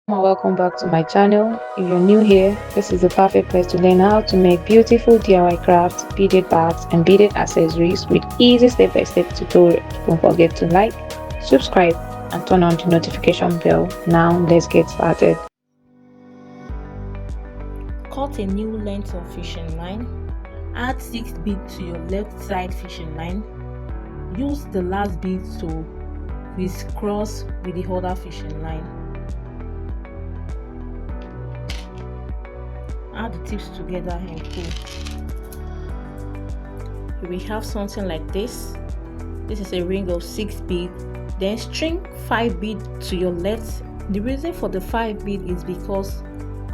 And welcome back to my channel. If you're new here, this is the perfect place to learn how to make beautiful DIY crafts, beaded bags and beaded accessories with easy step-by-step tutorials. Don't forget to like, subscribe and turn on the notification bell. Now let's get started. Cut a new length of fishing line. Add 6 beads to your left side fishing line. Use the last bead to crisscross with the other fishing line. Add the tips together and pull. You will have something like this. This is a ring of 6 beads. Then string 5 beads to your left. The reason for the 5 bead is because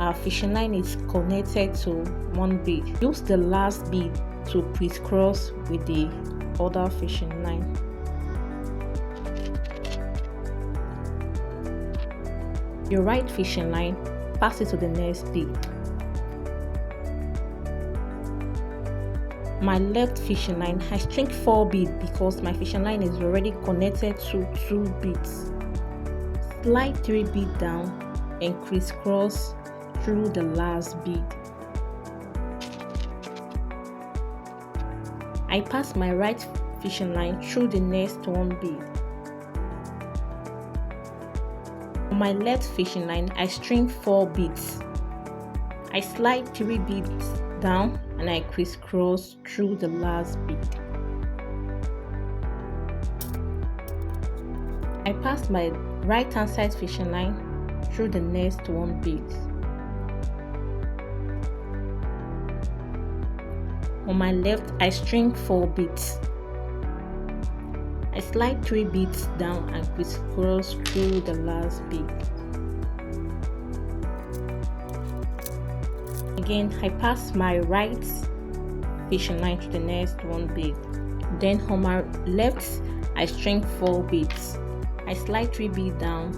our fishing line is connected to 1 bead. Use the last bead to crisscross with the other fishing line. Your right fishing line, pass it to the next bead. My left fishing line, I string 4 beads because my fishing line is already connected to 2 beads. Slide 3 beads down and crisscross through the last bead. I pass my right fishing line through the next 1 bead. On my left fishing line, I string 4 beads. I slide 3 beads down and I crisscross through the last bead. I pass my right hand side fishing line through the next 1 bead. On my left, I string 4 beads. I slide 3 beads down and crisscross through the last bead. Again, I pass my right fishing line to the next 1 bead. Then on my left, I string 4 beads. I slide 3 beads down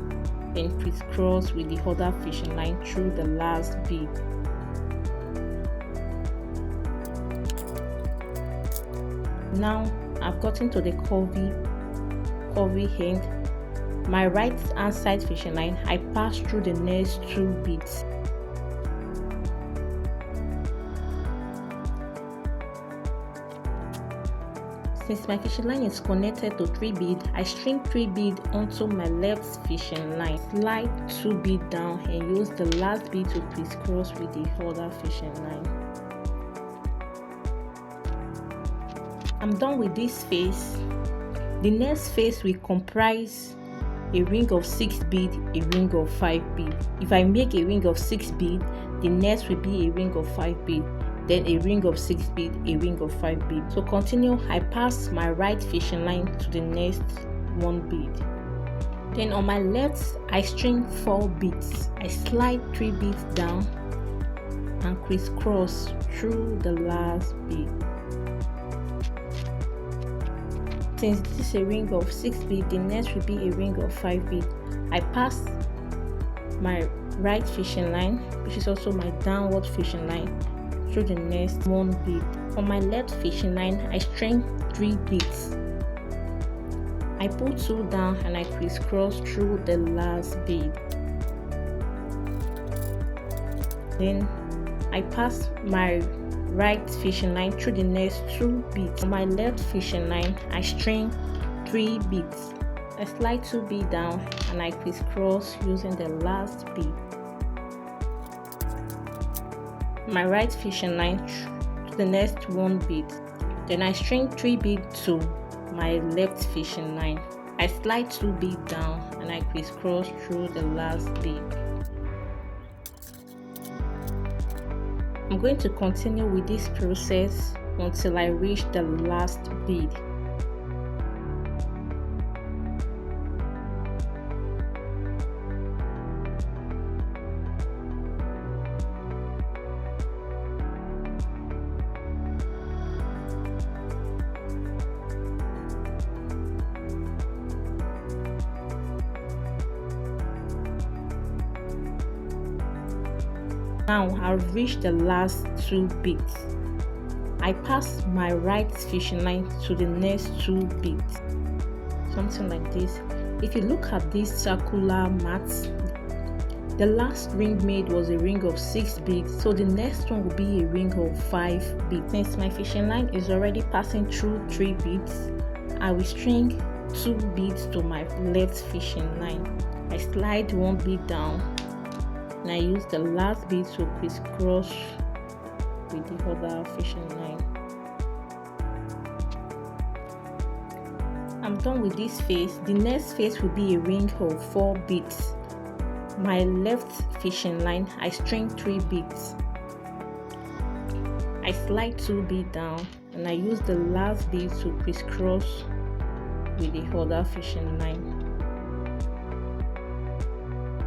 and crisscross with the other fishing line through the last bead. Now I've gotten to the curvy end. My right hand side fishing line, I pass through the next 2 beads. Since my fishing line is connected to 3 beads, I string 3 beads onto my left fishing line. Slide 2 beads down and use the last bead to crisscross with the other fishing line. I'm done with this phase. The next phase will comprise a ring of 6 beads, a ring of 5 beads. If I make a ring of 6 beads, the next will be a ring of 5 beads. Then a ring of 6 beads, a ring of 5 beads. So continue, I pass my right fishing line to the next 1 bead. Then on my left, I string 4 beads. I slide 3 beads down and crisscross through the last bead. Since this is a ring of 6 beads, the next will be a ring of 5 beads. I pass my right fishing line, which is also my downward fishing line, through the next 1 bead. On my left fishing line, I string 3 beads. I pull 2 down and I crisscross through the last bead. Then I pass my right fishing line through the next 2 beads. On my left fishing line, I string 3 beads. I slide 2 beads down and I crisscross using the last bead. My right fishing line to the next 1 bead. Then I string 3 beads to my left fishing line. I slide 2 beads down and I crisscross through the last bead. I'm going to continue with this process until I reach the last bead. Now I've reached the last 2 beads. I pass my right fishing line to the next 2 beads. Something like this. If you look at this circular mat, The last ring made was a ring of 6 beads, so the next one will be a ring of 5 beads. Since my fishing line is already passing through 3 beads, I will string 2 beads to my left fishing line. I slide 1 bead down and I use the last bead to crisscross with the other fishing line. I'm done with this face. The next face will be a ring of 4 beads. My left fishing line, I string 3 beads. I slide 2 beads down and I use the last bead to crisscross with the other fishing line.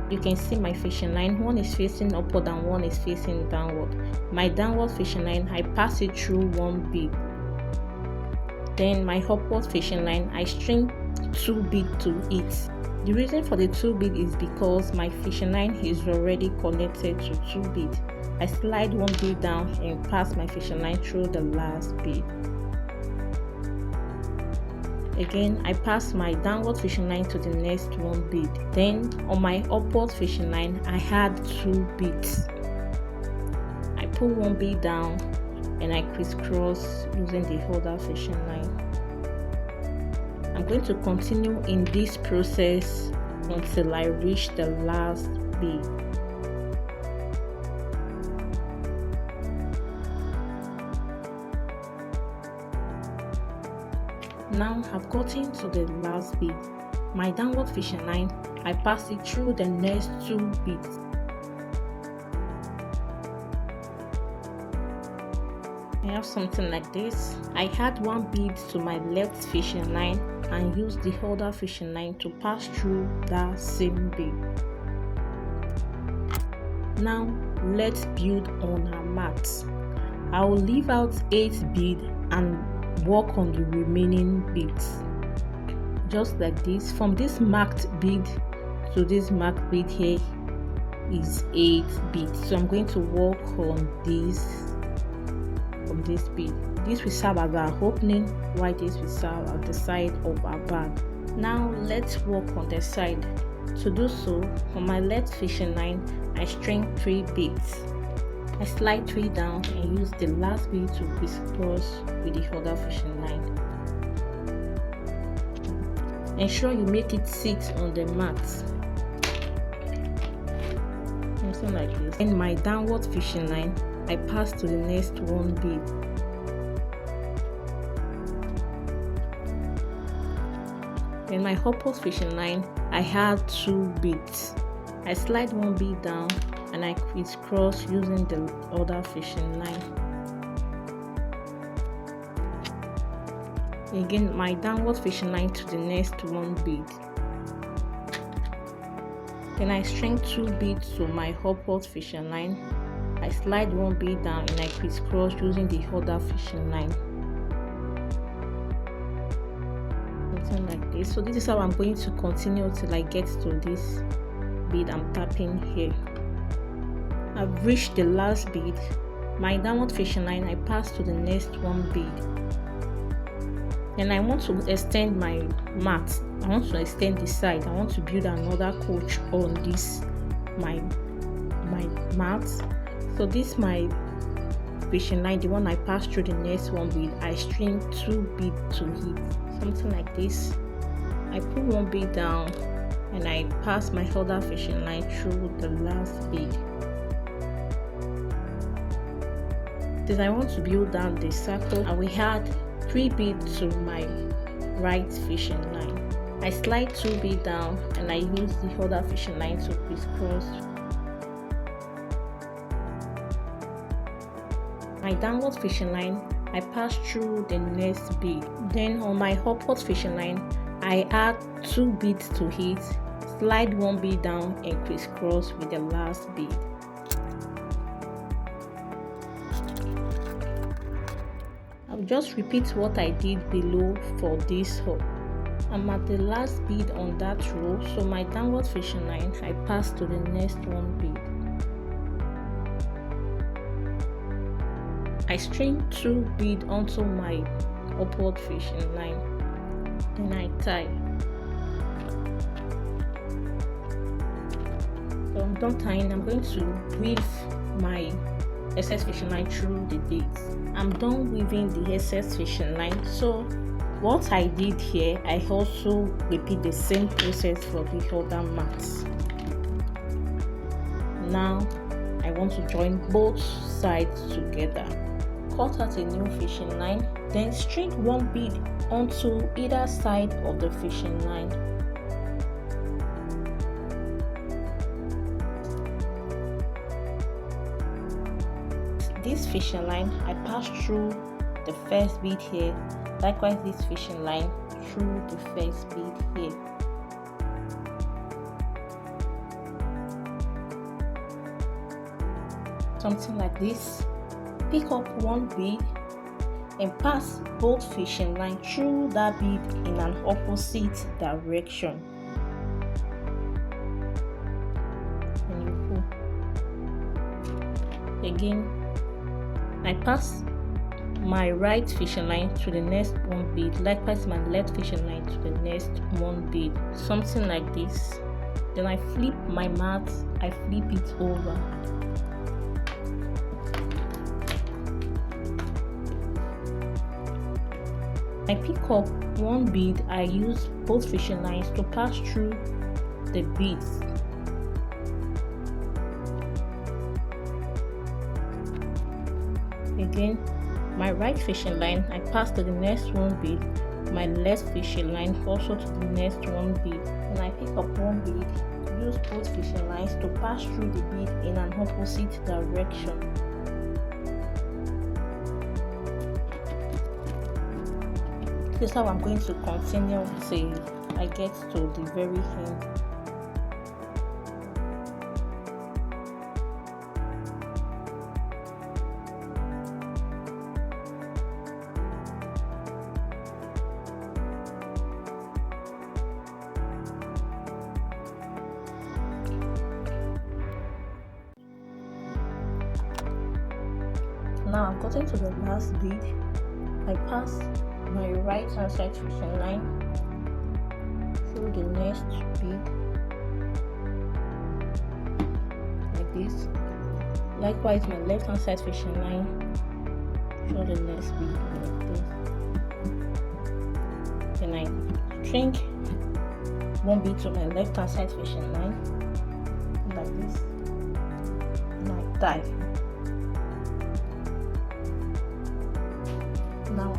You can see my fishing line, one is facing upward and one is facing downward. My downward fishing line, I pass it through 1 bead. Then my upward fishing line, I string 2 beads to it. The reason for the 2 bead is because my fishing line is already connected to 2 bead. I slide 1 bead down and pass my fishing line through the last bead. Again, I pass my downward fishing line to the next 1 bead. Then on my upward fishing line, I add 2 beads. I pull 1 bead down and I crisscross using the other fishing line. I'm going to continue in this process until I reach the last bead. Now I've gotten to the last bead. My downward fishing line, I pass it through the next 2 beads. I have something like this. I add 1 bead to my left fishing line and use the other fishing line to pass through that same bead. Now let's build on our mat. I will leave out 8 beads and work on the remaining beads. Just like this. From this marked bead to this marked bead here is 8 beads. So I'm going to work on this from this bead. This will serve as our opening, while this will serve as the side of our bag. Now let's work on the side. To do so, on my left fishing line, I string 3 beads. I slide 3 down and use the last bead to crisscross with the other fishing line. Ensure you make it sit on the mat. Something like this. In my downward fishing line, I pass to the next 1 bead. In my upward fishing line, I add 2 beads. I slide 1 bead down and I crisscross using the other fishing line. Again, my downward fishing line to the next 1 bead. Then I string 2 beads to my upward fishing line. I slide 1 bead down and I crisscross using the other fishing line. Something like this. So this is how I'm going to continue till I get to this bead I'm tapping here. I've reached the last bead. My downward fishing line, I pass to the next 1 bead. And I want to extend my mat. I want to extend the side. I want to build another coach on this my mat. So this my fishing line, the one I pass through the next 1 bead, I string 2 beads to it. Something like this. I pull 1 bead down and I pass my other fishing line through the last bead. Then I want to build down the circle, and we add 3 beads to my right fishing line. I slide 2 beads down and I use the other fishing line to crisscross. My downward fishing line, I pass through the next bead. Then on my upward fishing line, I add 2 beads to it, slide 1 bead down and crisscross with the last bead. I'll just repeat what I did below for this row. I'm at the last bead on that row, so my downward fishing line, I pass to the next 1 bead. I string 2 beads onto my upward fishing line, then I tie. So I'm done tying. I'm going to weave my excess fishing line through the beads. I'm done weaving the excess fishing line. So what I did here, I also repeat the same process for the other mats. Now I want to join both sides together. Cut out a new fishing line, then string one bead onto either side of the fishing line. This fishing line, I pass through the first bead here. Likewise, this fishing line through the first bead here. Something like this. Pick up one bead and pass both fishing line through that bead in an opposite direction. And you pull. Again, I pass my right fishing line to the next one bead, likewise my left fishing line to the next one bead, something like this. Then I flip my mat, I flip it over. I pick up one bead, I use both fishing lines to pass through the beads. Again, my right fishing line, I pass to the next one bead, my left fishing line also to the next one bead. And I pick up one bead, use both fishing lines to pass through the bead in an opposite direction. This is how I'm going to continue till I get to the very end. Now I've gotten to the last bead. I pass my right hand side fishing line through the next bead like this. Likewise, my left hand side fishing line through the next bead like this. Then I string one bead to my left hand side fishing line like this, and I tie. Now